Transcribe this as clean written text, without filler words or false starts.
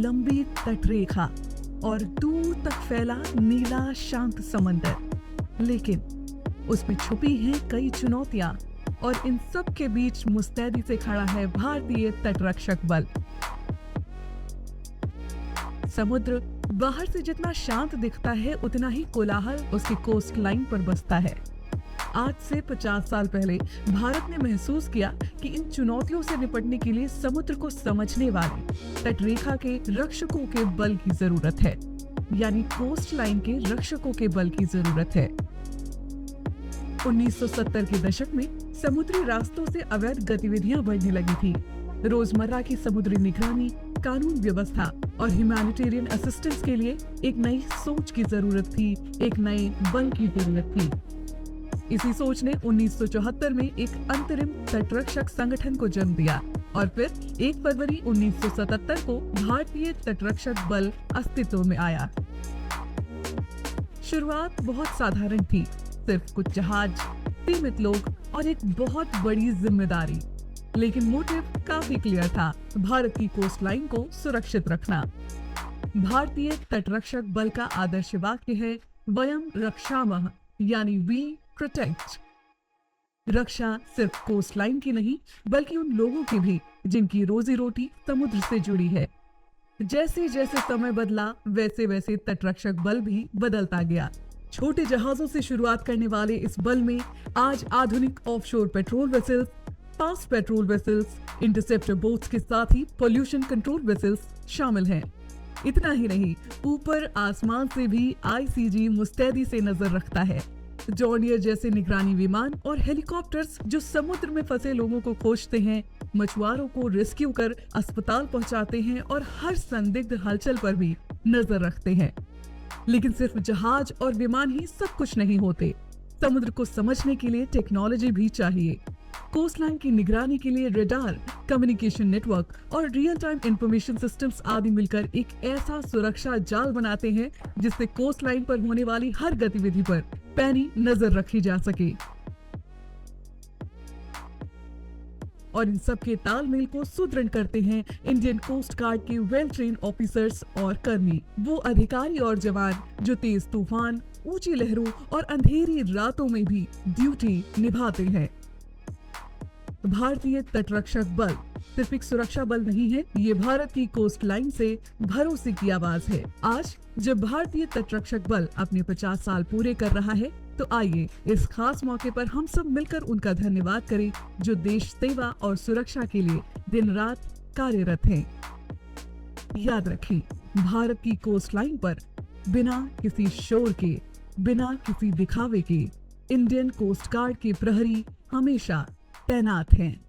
लंबी तटरेखा और दूर तक फैला नीला शांत समंदर। लेकिन उसमें छुपी हैं कई चुनौतियां और इन सब के बीच मुस्तैदी से खड़ा है भारतीय तटरक्षक बल। समुद्र बाहर से जितना शांत दिखता है उतना ही कोलाहल उसकी कोस्ट लाइन पर बसता है। आज से 50 साल पहले भारत ने महसूस किया कि इन चुनौतियों से निपटने के लिए समुद्र को समझने वाले तटरेखा के रक्षकों के बल की जरूरत है, यानी कोस्ट लाइन के रक्षकों के बल की जरूरत है। 1970 के दशक में समुद्री रास्तों से अवैध गतिविधियां बढ़ने लगी थी। रोजमर्रा की समुद्री निगरानी, कानून व्यवस्था और ह्यूमैनिटेरियन असिस्टेंस के लिए एक नई सोच की जरूरत थी, एक नए बल की जरूरत थी। इसी सोच ने 1974 में एक अंतरिम तटरक्षक संगठन को जन्म दिया और फिर 1 फरवरी 1977 को भारतीय तटरक्षक बल अस्तित्व में आया। शुरुआत बहुत साधारण थी, सिर्फ कुछ जहाज, सीमित लोग और एक बहुत बड़ी जिम्मेदारी। लेकिन मोटिव काफी क्लियर था, भारत की कोस्ट लाइन को सुरक्षित रखना। भारतीय तटरक्षक बल का आदर्श वाक्य है वयम रक्षामः, यानी वी प्रोटेक्ट। रक्षा सिर्फ कोस्ट लाइन की नहीं बल्कि उन लोगों की भी जिनकी रोजी रोटी समुद्र से जुड़ी है। जैसे जैसे समय बदला वैसे वैसे तटरक्षक बल भी बदलता गया। छोटे जहाजों से शुरुआत करने वाले इस बल में आज आधुनिक offshore patrol vessels, fast patrol vessels, interceptor boats के साथ ही पोल्यूशन कंट्रोल वेसल्स शामिल हैं। इतना ही नहीं, ऊपर आसमान से भी आईसीजी मुस्तैदी से नजर रखता है। जॉर्नियर जैसे निगरानी विमान और हेलीकॉप्टर्स जो समुद्र में फंसे लोगों को खोजते हैं, मछुआरों को रेस्क्यू कर अस्पताल पहुंचाते हैं और हर संदिग्ध हलचल पर भी नजर रखते हैं। लेकिन सिर्फ जहाज और विमान ही सब कुछ नहीं होते। समुद्र को समझने के लिए टेक्नोलॉजी भी चाहिए। कोस्ट लाइन की निगरानी के लिए रडार, कम्युनिकेशन नेटवर्क और रियल टाइम इंफॉर्मेशन सिस्टम्स आदि मिलकर एक ऐसा सुरक्षा जाल बनाते हैं जिससे कोस्ट लाइन पर होने वाली हर गतिविधि पर पैनी नजर रखी जा सके। और इन सब के तालमेल को सुदृढ़ करते हैं इंडियन कोस्ट गार्ड के वेल ट्रेन ऑफिसर्स और कर्मी, वो अधिकारी और जवान जो तेज तूफान, ऊंची लहरों और अंधेरी रातों में भी ड्यूटी निभाते हैं। भारतीय तटरक्षक बल सिर्फ एक सुरक्षा बल नहीं है, ये भारत की कोस्ट लाइन से भरोसे की आवाज है। आज जब भारतीय तटरक्षक बल अपने 50 साल पूरे कर रहा है, तो आइए इस खास मौके पर हम सब मिलकर उनका धन्यवाद करें जो देश सेवा और सुरक्षा के लिए दिन रात कार्यरत हैं। याद रखें, भारत की कोस्ट लाइन पर बिना किसी शोर के, बिना किसी दिखावे के इंडियन कोस्ट गार्ड के प्रहरी हमेशा तैनात हैं।